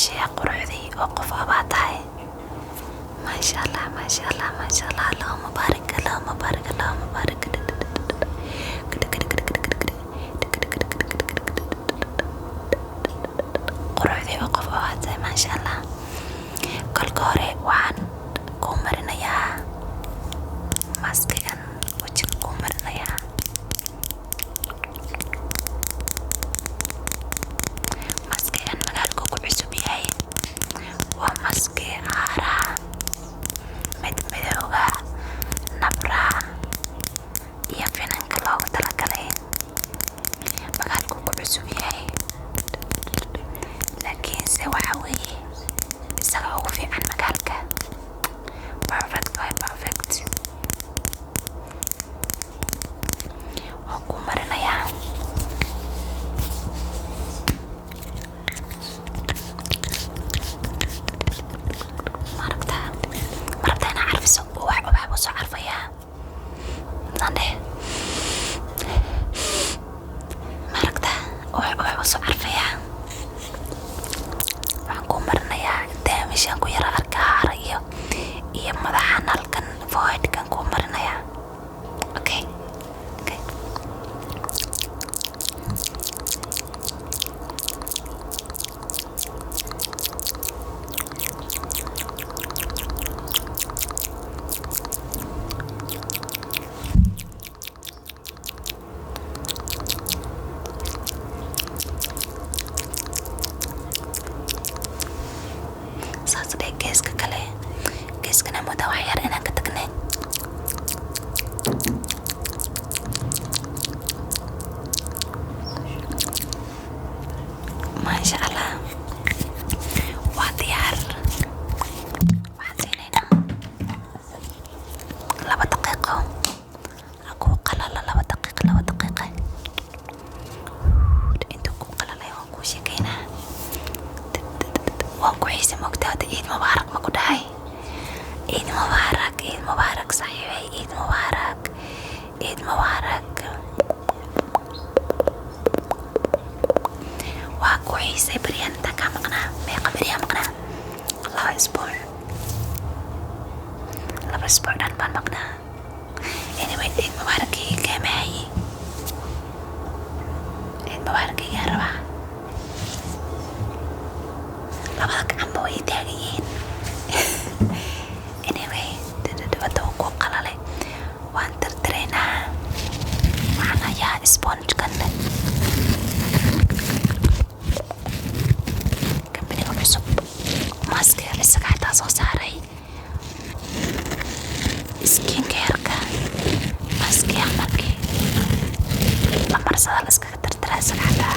walaashaya quruxdii oo qof abaa tahay. maasha allah maasha allah maasha allah. allahuma baarik allahuma baarik allahuma baarik. quruxdii oo qof abaa tahay maasha allah. kolka hore waxaan kuu marinayaa maskigan wajiga kuu marinayaa. maskigan magaalku ku cusub yahay. waa maski caaraha mid midowga nabraha iyo finanka loogu talagalay. magaalku ku cusub yahay laakiinse waxa weeye isaga ugu fiican magaalka. perfect way perfect. waan ku marinayaa. marabta inaa carfiso ubax buu soo carfayaa. nandhe maragta ubax buu soo carfayaa. waxaan ku marinayaa intee meeshaan ku yara arkaa hara iyo madaxan halkan foreheadkan ku marinayaa. okay okay. saas dheh geeska kale. geeskana muda wax yar inaan ka tagnay. maasha allah waa diyaar. waxaan siinaynaa 2 daqiiqo. akuu qalala 2 daqiiqo. intuu ku qalalay waan kuu sheekaynaa. waan ku xiisa moogtaa. hada ciid mubaarak ma ku dhahay? ciid mubaarak ciid mubaarak saxiibay. ciid mubaarak ciid mubaarak. waa ku xiisay bariyaan intaan kaa maqnaa. meeqa beriyaa maqnaa? 2 isbuuc. 2 isbuuc dhan baan maqnaa. anyway ciid mubaarakii kaamahaye. ciid mubaarakaygaan rabaa. labada gacanba way taagan yihiin. anyway dibadda wuu ku qalalay. waan tirtiraynaa. waxaan hayaa spongekan kambaniga cusub. maskiga isaga xitaa soo saaray. skincareka maskiga markii la marsada la iskaga tirtiraa isaga xitaa.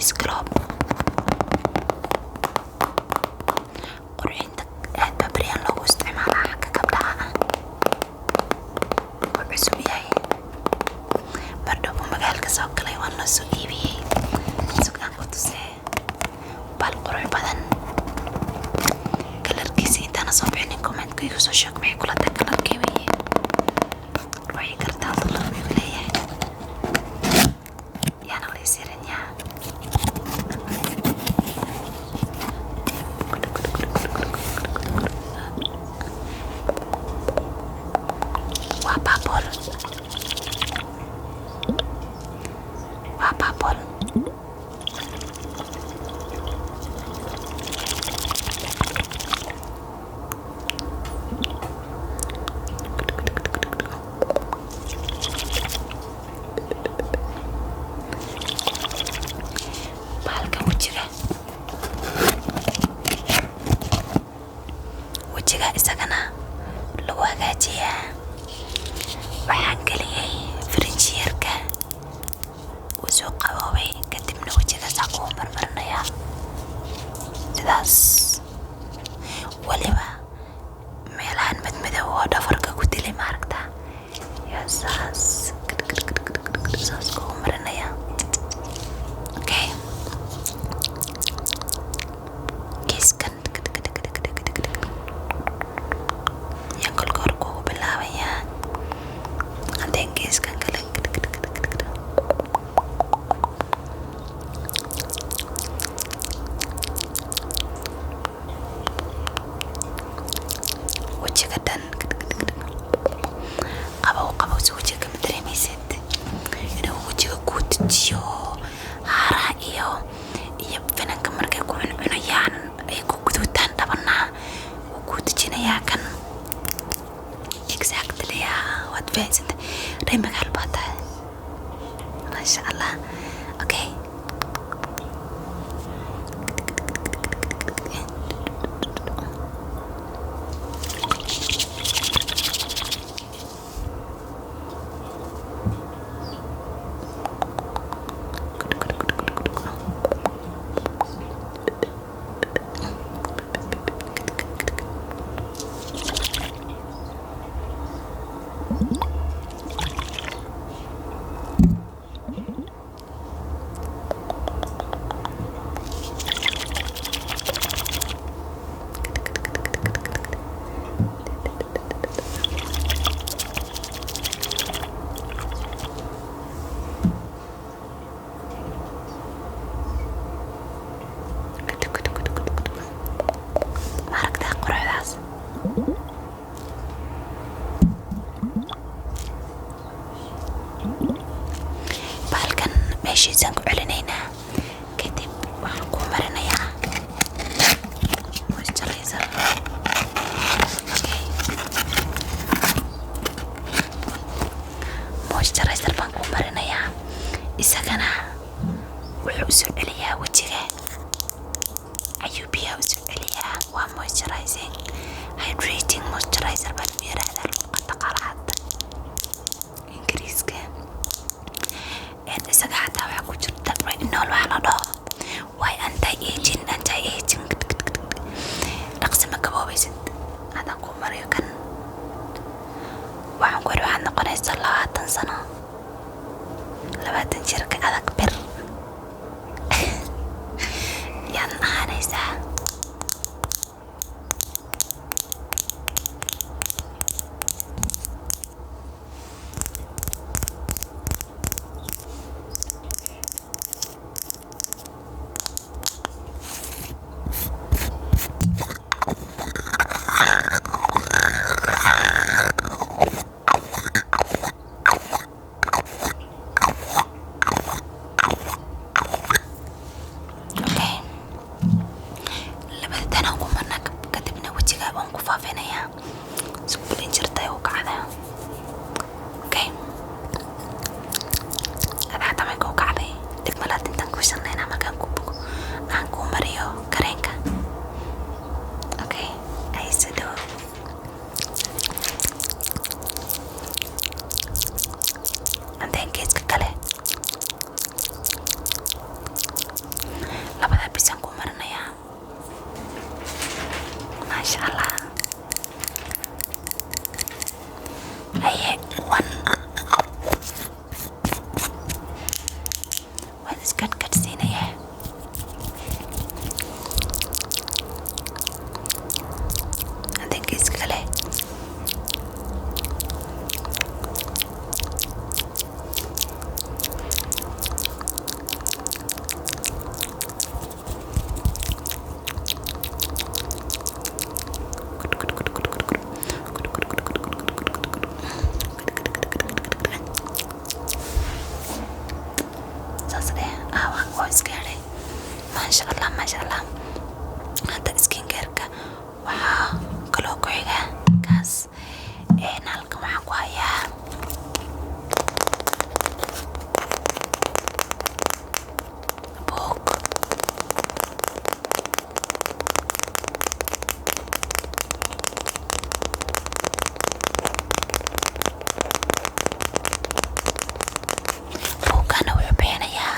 face glob qurxinta aad baa bariyaan loogu isticmaalaa xagga gabdhaha wuu cusub yahay bardhow magaalka soo galay waan noo soo iibiyey sugaan ku tusee bal qurux badan kalarkiisa intaana soo bixinin commentka igu soo sheeg maxay kula tahay kalarkii weye ruuxii kartaa dollar buu leeyahay yaana la isirin yaa waa purple bahalka wejiga isagana lagu hagaajiyaa waxaan geliyay farinjiyeerka wuu soo qaboobay kadibna wejiga saa kuu marmarinayaa sidaas waliba meelahan madmadow oo dhafarka ku dilay maaragtaa yaa saas saas kuu marinaya okay geeskan yaan kolka hore kugu bilaabayaa haddeen geeskan kale wejiga dhan qabow si wejiga kama dareemaysid inuu wejiga kuu dejiyo haaraha iyo finanka markay ku cuncunayaan ay ku guduutaan dhabanaha wuu kuu dejinayaa kan exactly waad fahansantay ree magaal baa tahay maasha allah okay maaragtaa quruxdaas bahalkan meeshiisaan ku celinaynaa kadib waxaan kuu marinayaa moisturizer okay moisturizer baan kuu marinayaa isagana wuxuu u soo celiyaa wejiga ayuu biyaha u soo celiyaa waa moisturizing hydrating moisturizer baa lagu yiraahdaa luqadda qalaad ingiriiska isaga xataa waxaa ku jirta retinol waxaa la dhaho way anti-aging dhaqsi ma gaboobaysid hadaan kuu mariyo kan waxaan ku yidhi waxaad noqonaysaa 20 sano 20 jirka adag bir yaad ahaanaysaa iskadhkadhsiinaya. adinka iskale saas dheh. waa iska helay. maasha allah. hadda skincareka waxaa kaloo ku xiga kaas. halkan waxaan ku hayaa buug. buugana wuxuu bixinayaa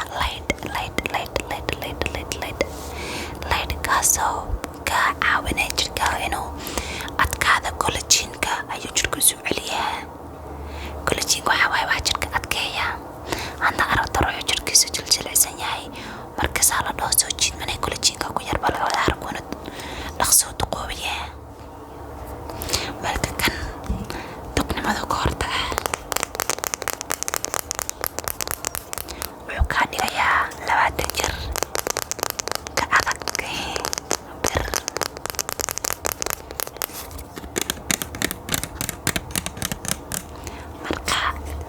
light kaasoo ka caawinaya jirkaaga inuu adkaada. collagenka ayuu jirka isu celiyaa. collagenka waxaa waaye wax jirka adkeeya. hadda aragta ruuxu jirkiisu jilicsan yahay, markasaa la dhaho soo jiidmanay collagenka ku yar baa laga wada araguna dhaqsoo duqoobiya. marka kan duqnimada ka hortaga. wuxuu kaa dhigayaa 20 jir ka adag bir. marka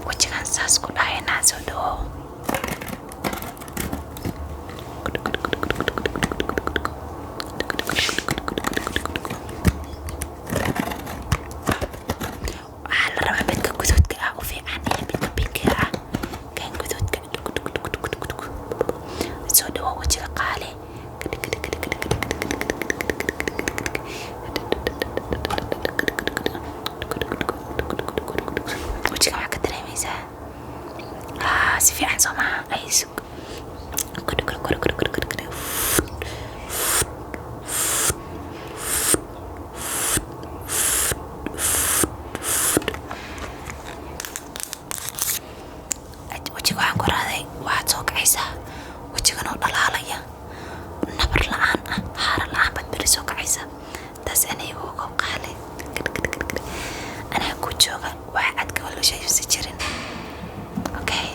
wejigan saas ku dhahaynaa. soo dhawow. waxaa la rabaa midka guduudka ah u fiican iyo midka pinkiga ah. kan guduudka soo dhawow. wejiga qaali. wejiga waxaa ka dareemaysaa si fiican soo maha. ay sug wejiga waxaan ku raaday. waxaad soo kacaysaa wejigan oo dhalaalaya, nabar la-aan ah, haara la-aan baad beri soo kacaysa. taas aniga uga qaale. anaga ku jooga wax adka oo la sheegaysa jirin. okay.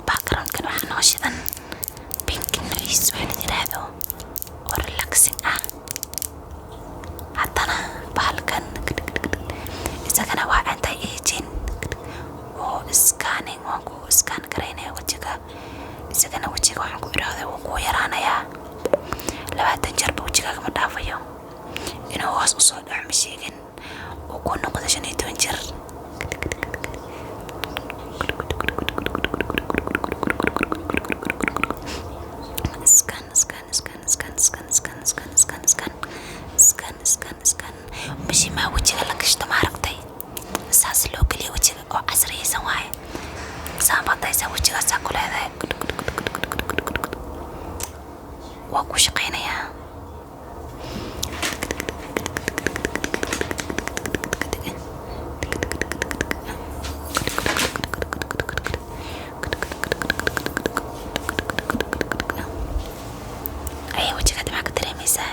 backgroundkan waxaa noo shidan pink noise wax la yiraahdo oo relaxing ah. haddana bahalkan isagana waa anti-aging oo scanning. waan ku scan garaynaya wejiga. isagana wejiga waxaan ku idhaahday wuu kuu yaraanayaa. 20 jeerba wejigaaga ma dhaafayo. inuu hoos usoo dhaco ma sheegin. uu ku noqdo 15 jeer. scan. mashiimaha wejiga la gashto ma aragtay? saas loo geliya wejiga oo casriyaysan waaye. saabadaysa wejigaasaa ku leedahay. waa ku shaqaynayaa. ayaa wejigaad maxaa ka dareemaysaa?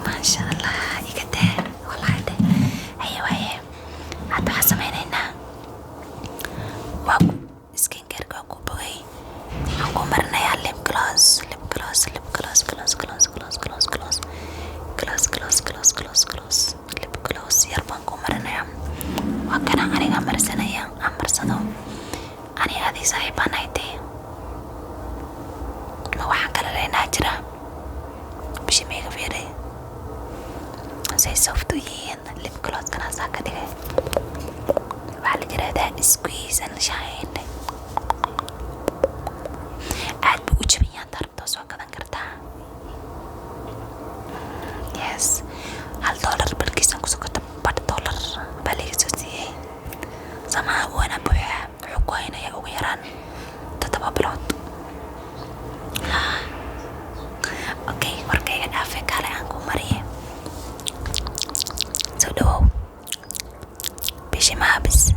maasha allah. iga daa walahi de. haya waaye hadda waxaan samaynaynaa waa skincareka waa ku bogay. waxaan ku marinayaa lip gloss. lip gloss yar baan ku marinayaa. waa kana aniga marsanaya. aan marsado ani adii saaxiibaan haytee. ma waxaan kala leynaa jira bishimeyga fiiray say soft u yihiin. lip glosskana saa ka dhigay. waxaa la yiraahdaa squeeze and shine. aad buu u jaban yahay. darabtoo soo gadan kartaa. yes. $1 balkiisan ku socoto $1 baa laga soo siiyey. samaha waana buuxa. wuxuu ku haynaya ugu yaraan 7 bilood. okay. warkayga dhaafe kale aan ku mariye. soo dhawow. bishimaha bas.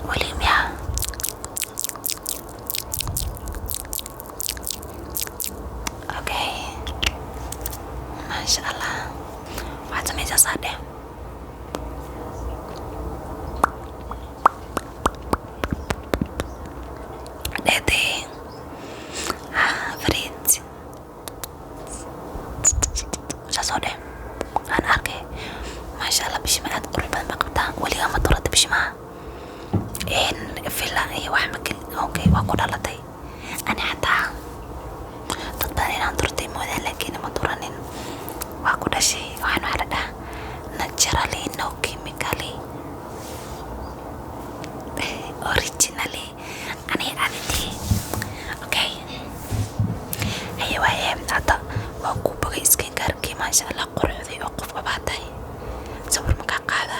William ya. Okay. Masya Allah. Waxaad samaysaa saadhe. Dhehday. Farid. Saasoo dheh. Aan arkay. Masya Allah bishima aad qurux badan baa qabtaa. Weligaa ma durata bishimaha. Villa iyo wax ma gelin. Okay, waa ku dhalatay. Ani xataa dad badan inaan durtay moodaan laakiin ma duranin. Waa ku dhashay. Waxaan waxaa la dhahaa naturally, no chemically, originally, ani aditi. Okay. Ayo waaye hadda waa ku bogay skincarkii masha Allah quruxday oo qof babatay. Sawir ma ka qaada.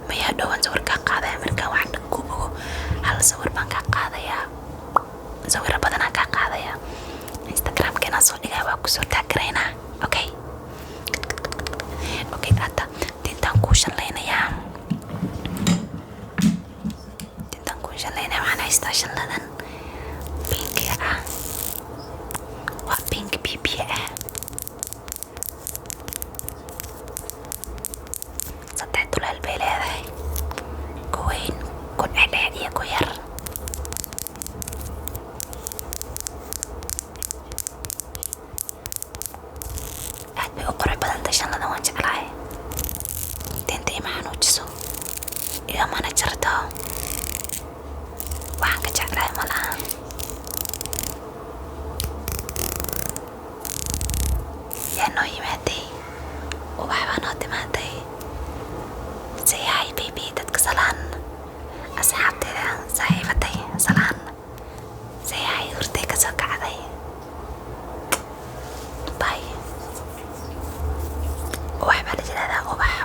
Ma yaa dhawaan sawir ka qaadaya markaan waxaan ku bogo hal sawir baan ka qaadaya. Sawir badan aan ka qaadaya. Instagram-keena soo dhigay waa ku soo taagreynaa. Okay. Okay, hadda tintaan ku shanlaynayaa. Waxaan haystaa shanladan pinkiga ah. Waa pink bibiya ah. 3 duleel bay leedahay. Ku weyn, ku dhexdhex iyo ku yar. Aad bay u qurux badan tahay shanladan, waan jeclahay. Tinta ima xanuujiso igamana jarto. Waxaan ka jeclahay malaha. Yaa noo yimaaday. Ubax baa noo timaaday. Say hi baby, dadka salaan. Asxaabteeda saaxiibaday salaan. Say hi hurday ka soo kacday. Bye. Ubax baa la yiraahdaa ubax.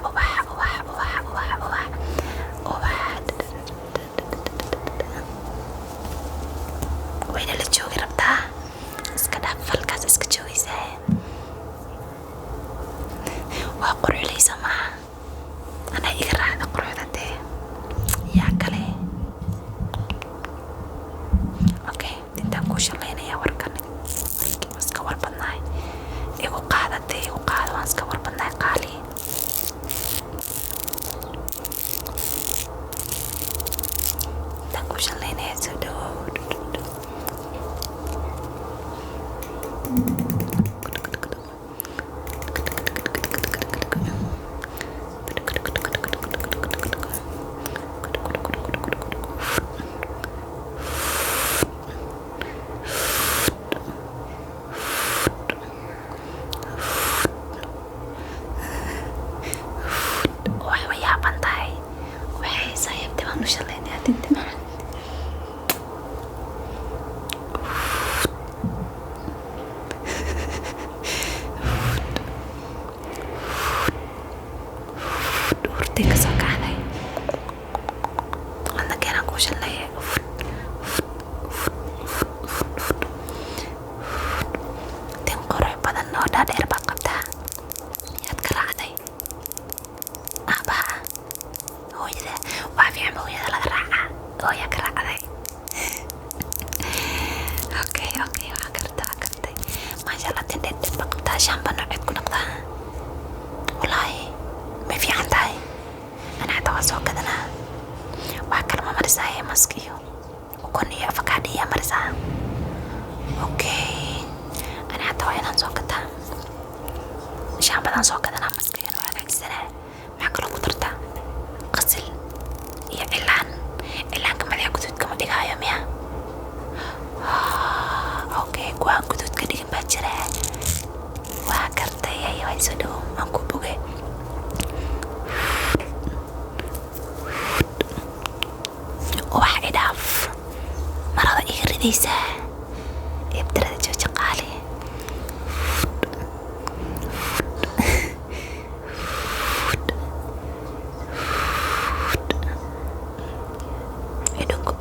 Wayna la joogi rabtaa. Iska dhaaf falkaas iska joogaysaa. Waa quruxlaysa maaha. Anaa iga raacda quruxda dee. Yaa kale. Okay, intaan kuu shallaynayaa warkan. Iska warbadnaay. Igu qaada waan iska warbadnaay qaali. Intaan kuu shallaynayaa soo dhawow. Waxay yaaban tahay. Waxay saaxiibtay baan u shallaynayaa tinta macaan. Hurday ka soo kacday. Adna keenaan kuu shallayay. Tin qurux badan oo dhaadheer baad qabtaa. Yaad ka raacday. Aabaha. Hooyada. Waa fiican ba hooyada laga raacaa. Hooyaa ka raacday. Okay, waa kartay. Masha Allah tin dheer baad qabtaa. Shaamba nooceed ku dhaqdaa. Wallaahi ma fiican tahay. Ana xataa waa soo gadanaa. Wax kale ma marisaa mask iyo ukun iyo avocado iyo marisaa. Okay. Ana xataa waa inaan soo gataa. Shaambadan soo gadanaa maskigana waa hagaajisanaa. Maxaa kaloo ku dartaa? Qasil iyo cilaan. Cilaanka madaxa guduudka ma dhigaayo miya? Okay, kuwaan guduudka dhigin baa jira. Waa kartay ayo way soo dhawow. Aan ku bogay. Ubax idhaaf. Marada iga ridaysaa. Ibtirada jooji qaali. Idhunku.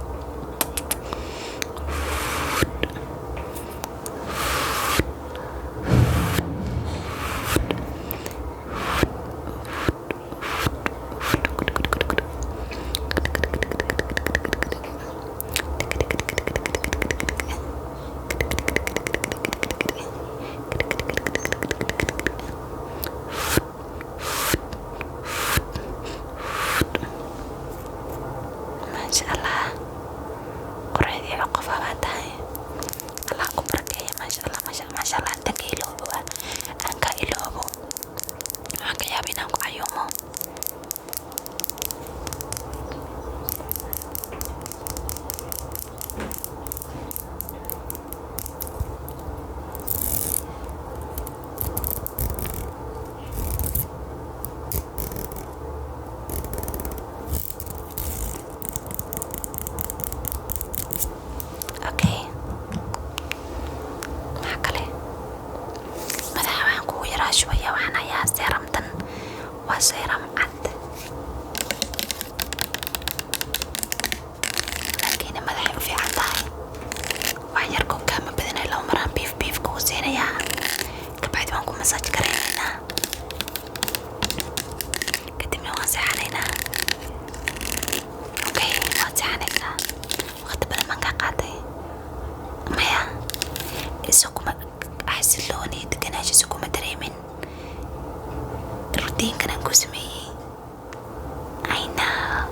iloobo aan ka iloobo waxaan ka yaabaa inaan ku cayuumo. Okay, maxaa kale madaxa waxaan kugu yaraa shubaya. Waxaan hayaa seeramtan, waa seeram cad laakiin madaxay u fiican tahay. wax yar koo kaama badanay, laba maraan biif kugu siinayaa, kabacdi waan ku masaaj garaynaynaa, kadibna waan seexanaynaa. Okay, waan seexanaynaa. waqti badan baan kaa qaatay. maya isaguma xasilooni deganaansho isaguma dareemin. rutiinkan aan ku sameeyey I know.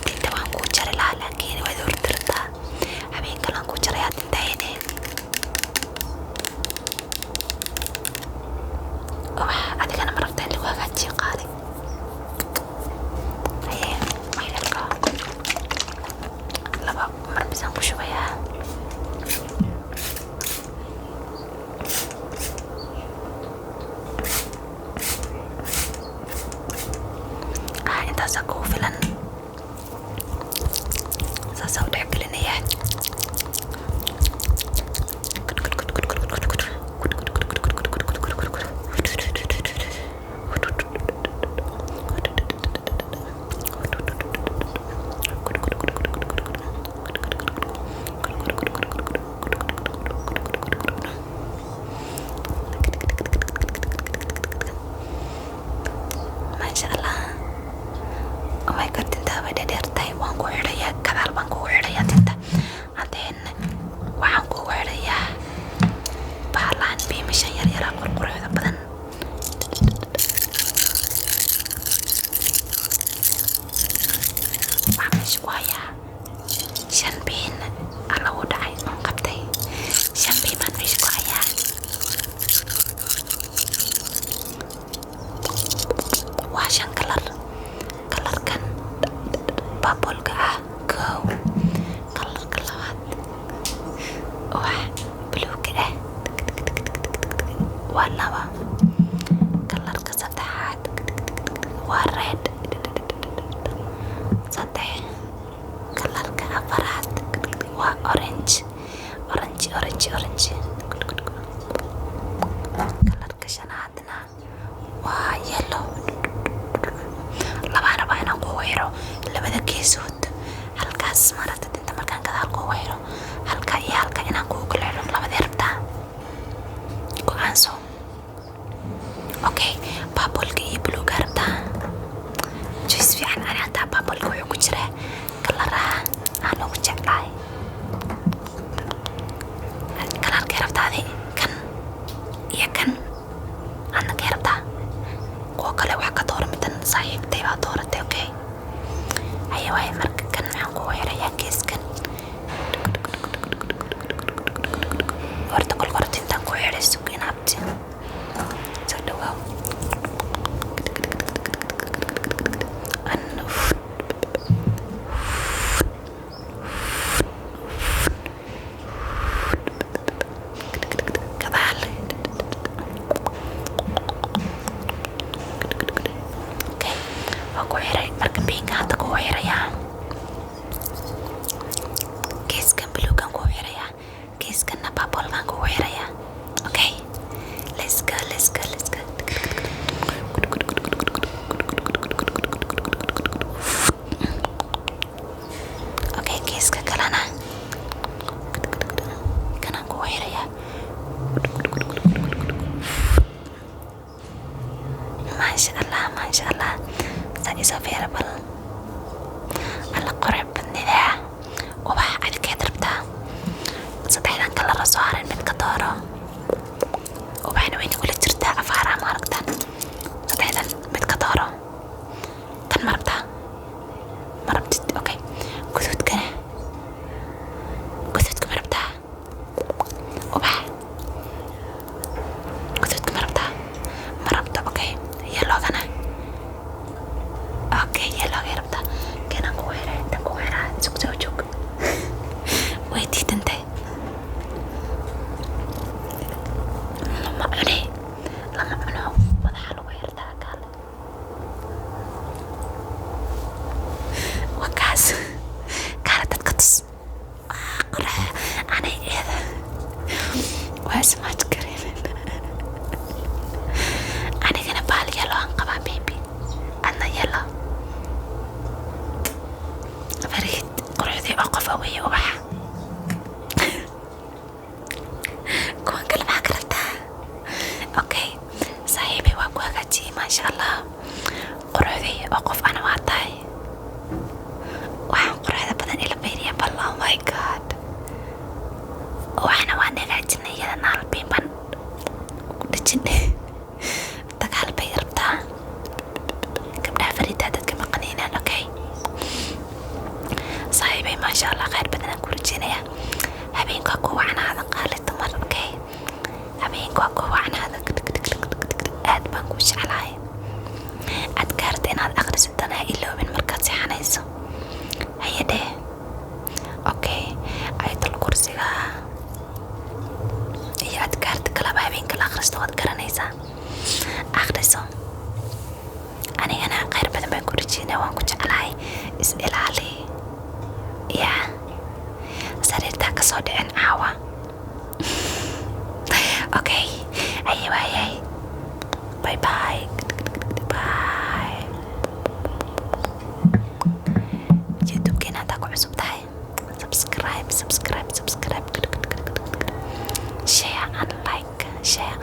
tinta waan kuu jari lahaa laakiin waad hortirtaa. habeen kalaan ku jarayaa tintayne. adigana ma rabtaa in lagu hagaajiyo qaali? haye waxyarka laba mar bisaan ku shubayaa. intaasaa kugu filan. saasaa u dhexgelinayaa. Masha Allah. Oh my god, tinta way dheertahay. waan ku xidhayaa gadaal baan kugu xidhayaa tinta. Hadeen waxaan kugu xidhayaa bahalahan biimishan yaryara qurquruxda badan. waxaan meesha ku hayaa 5 biin. alla wuu dhacay oon qabtay. 5 biin baan meesha ku hayaa. waa 5 kalar. kalarkan purple-ka ah kow. kalarka labaad wax buluuga ah waa 2. kalarka saddexaad waa red 3. kalarka afaraad waa orange. kalarka shanaadna waa yellow. labaan rabaa inaan kugu xiro labada geesood. halkaas maaragta tinta markaan gadaal kugu xiro, halka iyo halka inaan kugu kala xiro. labadee rabtaa? go'aanso. Okay, purple-ka iyo buluuga rabtaa? choice fiican. ani hataa purple-ka wuxuu ku jiraa kalaraha aan ugu jeclahay. kalarkee rabtaadi? kan iyo kan. adna kee rabtaa? kuwa kale wax ka doora midan saaxiibtay baa dooratay. Okay, haye waaye marka kan maxaan kugu xirayaa geeskan. horta kolkor tintaan ku xiray sug inaabti soo dhawaaw. gadaal. Okay, waa ku xiray. marka biinka hadda kugu xirayaa. geeskan buluugan kugu xirayaa. geeskanna purple-kan kugu xirayaa. Okay, let's go. Okay, geeska kalena kanaan kugu xirayaa. Masha Allah. saa isoo fiirabal. alla qurux badnidaa. ubax adikeed rabtaa? 3 kalara soo haray mid ka dooro. ubaxna way nagula jirtaa afaara ma aragtaan. 3 mid ka dooro. tan ma rabtaa? ma rabtid? Okay, guduudkana qof away ubaxa kuwan kale maxaa ka rabtaa okay saaxiibay waa ku hagaajiyey maasha allah quruxdii oo qof ana waa tahay waxaan quruxda badan ila beeriya bal oh my god waxna waan hagaajinay iyada naalbiin baan ku dhajinay dagaal bay rabtaa gabdhaha fariidaa dadka maqaniinaan okay saaxiibay maasha allah khayr badan aan ku rajeynaya habeenka ku wacnaada qaali dumar okay habeenka ku wacnaada aad baan ku jeclahay adkaarta inaad akhrisatana iloobin markaad seexanayso hayadhe okay ayatul kursiga iyo adkaarta kalaba habeenka la akhristo waad garanaysaa akhriso anigana khayr badan baan ku rajeynaya waan ku jeclahay is ilaali ya sariirtaa kasoo dhicin caawa okay ayay bye bye bye youtube-keena haddaa ku cusub tahay subscribe share and like share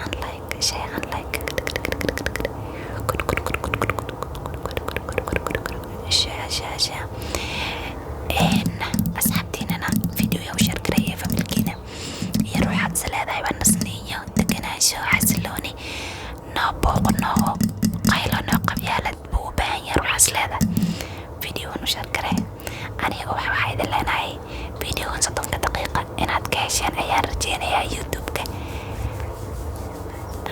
asxaabtiinana videoya u share gareeya familkiina iyo ruuxaad isleedahay baa nasniyo deganaansho xasilooni noo booqo noo qaylo noo qabyaalad buu u baahan yahay ruuxaad isleedahay videogan u share garee aniga waxaa idin leenahay videogan 30 daqiiqa inaad ka hesheen ayaan rajeynayaa youtube-ka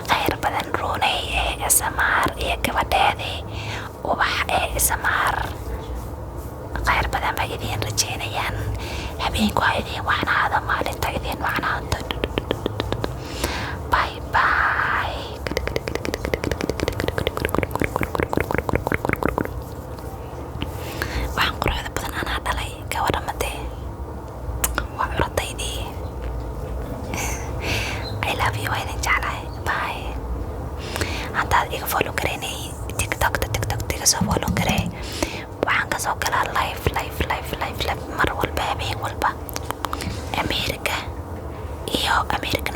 khayr badan ruunay ee SMR iyo gabadheedii ubax ee SMR khayr badan baa idiin rajeynayaan habeenku ha idiin wacnaado maalinta idiin wacnaado bye bye waxaan quruxda badan anaa dhalay gawadhamadee waa curadaydii I love you waa idin jeclahay bye haddaad iga follow garaynay tiktokta iga soo follow garay waxaan kasoo galaa live mar walba habeen walba american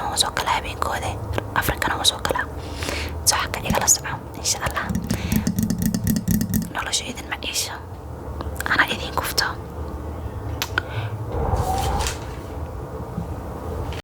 waan soo galaa habeenkooda africana waan soo galaa soxaka igala soco insha allah nolosha idin ma ciisho ana idinku